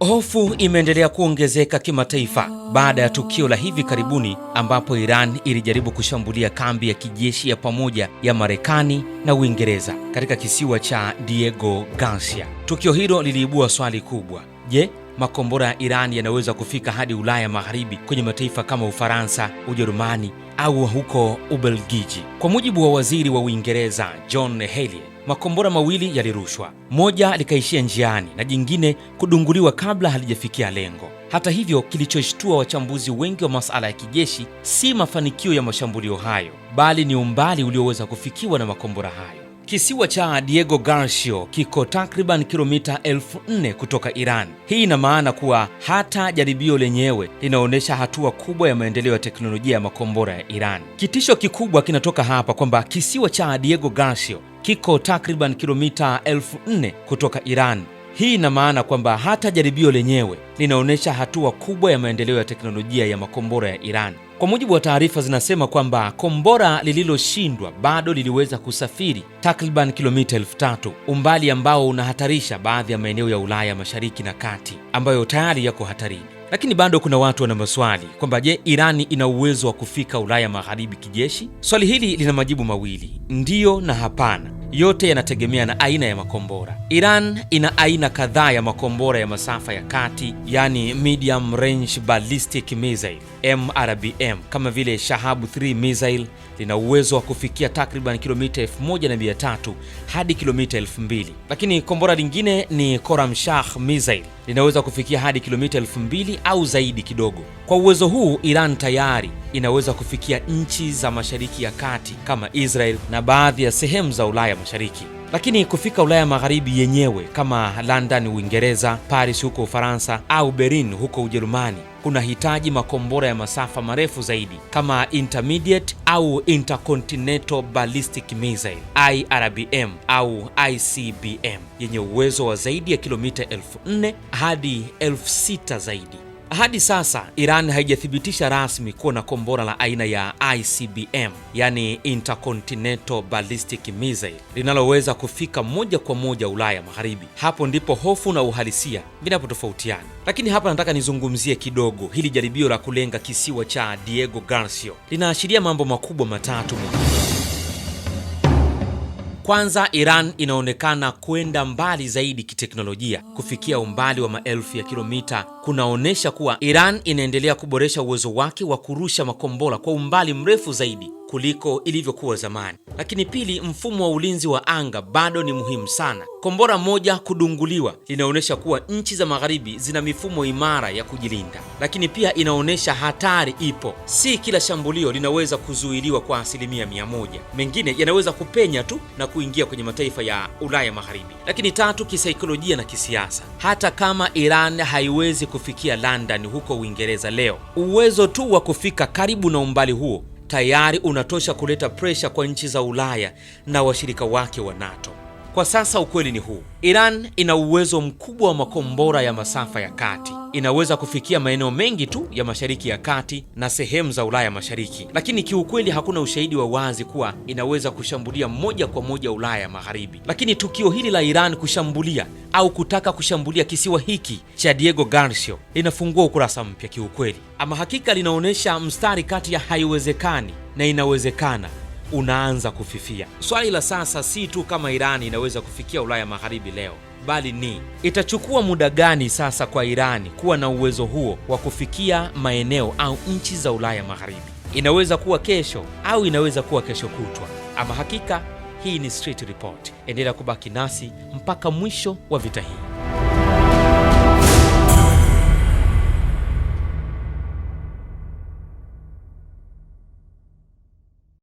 Hofu imeendelea kuongezeka kimataifa baada ya tukio la hivi karibuni ambapo Iran ilijaribu kushambulia kambi ya kijeshi ya pamoja ya Marekani na Uingereza katika kisiwa cha Diego Garcia. Tukio hilo liliibua swali kubwa. Je, makombora ya Iran yanaweza kufika hadi Ulaya Magharibi kwenye mataifa kama Ufaransa, Ujerumani au huko Ubelgiji? Kwa mujibu wa waziri wa Uingereza John Healey, makombora mawili yalirushwa, moja likaishia njiani na jingine kudunguliwa kabla halijafikia lengo. Hata hivyo, kilichoshtua wachambuzi wengi wa masuala ya kijeshi si mafanikio ya mashambulio hayo, bali ni umbali ulioweza kufikiwa na makombora hayo. Kisiwa cha Diego Garcia kiko takriban kilomita 4,000 kutoka Iran. Hii ina maana kuwa hata jaribio lenyewe linaonyesha hatua kubwa ya maendeleo ya teknolojia ya makombora ya Iran. Kitisho kikubwa kinatoka hapa kwamba kisiwa cha Diego Garcia kiko takriban kilomita 4,000 kutoka Iran. Hii ina maana kwamba hata jaribio lenyewe linaonyesha hatua kubwa ya maendeleo ya teknolojia ya makombora ya Iran. Kwa mujibu wa taarifa zinasema kwamba kombora lililoshindwa bado liliweza kusafiri takriban kilomita 3,000, umbali ambao unahatarisha baadhi ya maeneo ya Ulaya Mashariki na Kati ambayo tayari yako hatarini. Lakini bado kuna watu wana maswali kwamba je, Irani ina uwezo wa kufika Ulaya Magharibi kijeshi? Swali hili lina majibu mawili, ndiyo na hapana. Yote yanategemea na aina ya makombora. Iran ina aina kadhaa ya makombora ya masafa ya kati, yani medium range ballistic missile MRBM, kama vile Shahab 3 missile lina uwezo wa kufikia takriban kilomita 1,300 hadi kilomita 2,000. Lakini kombora lingine ni Khorramshahr missile linaweza kufikia hadi kilomita 2,000 au zaidi kidogo. Kwa uwezo huu, Iran tayari inaweza kufikia nchi za Mashariki ya Kati kama Israel na baadhi ya sehemu za Ulaya Mashariki. Lakini kufika Ulaya Magharibi yenyewe kama London Uingereza, Paris huko Ufaransa au Berlin huko Ujerumani kunahitaji makombora ya masafa marefu zaidi kama Intermediate au Intercontinental Ballistic Missile IRBM au ICBM yenye uwezo wa zaidi ya kilomita 4,000 hadi 6,000 zaidi. Hadi sasa Iran haijathibitisha rasmi kuwa na kombora la aina ya ICBM, yani Intercontinental Ballistic Missile, linaloweza kufika moja kwa moja Ulaya Magharibi. Hapo ndipo hofu na uhalisia vinapotofautiana. Lakini hapa nataka nizungumzie kidogo hili jaribio la kulenga kisiwa cha Diego Garcia. Linaashiria mambo makubwa matatu muhimu. Kwanza, Iran inaonekana kwenda mbali zaidi kiteknolojia. Kufikia umbali wa maelfu ya kilomita kunaonesha kuwa Iran inaendelea kuboresha uwezo wake wa kurusha makombora kwa umbali mrefu zaidi kuliko ilivyokuwa zamani. Lakini pili, mfumo wa ulinzi wa anga bado ni muhimu sana. Kombora moja kudunguliwa linaonyesha kuwa nchi za Magharibi zina mifumo imara ya kujilinda. Lakini pia inaonyesha hatari ipo. Si kila shambulio linaweza kuzuiliwa kwa 100%. Mengine yanaweza kupenya tu na kuingia kwenye mataifa ya Ulaya Magharibi. Lakini tatu, kisaikolojia na kisiasa. Hata kama Iran haiwezi kufikia London huko Uingereza leo, uwezo tu wa kufika karibu na umbali huo tayari unatosha kuleta presha kwa nchi za Ulaya na washirika wake wa NATO. Kwa sasa ukweli ni huu. Iran ina uwezo mkubwa wa makombora ya masafa ya kati. Inaweza kufikia maeneo mengi tu ya Mashariki ya Kati na sehemu za Ulaya Mashariki. Lakini kiukweli hakuna ushahidi wa wazi kuwa inaweza kushambulia moja kwa moja Ulaya Magharibi. Lakini tukio hili la Iran kushambulia au kutaka kushambulia kisiwa hiki cha Diego Garcia linafungua ukurasa mpya kiukweli. Ama hakika linaonyesha mstari kati ya haiwezekani na inawezekana unaanza kufifia. Swali la sasa si tu kama Iran inaweza kufikia Ulaya Magharibi leo, bali ni itachukua muda gani sasa kwa Iran kuwa na uwezo huo wa kufikia maeneo au nchi za Ulaya Magharibi. Inaweza kuwa kesho au inaweza kuwa kesho kutwa. Ama hakika hii ni Street Report. Endelea kubaki nasi mpaka mwisho wa vita hii.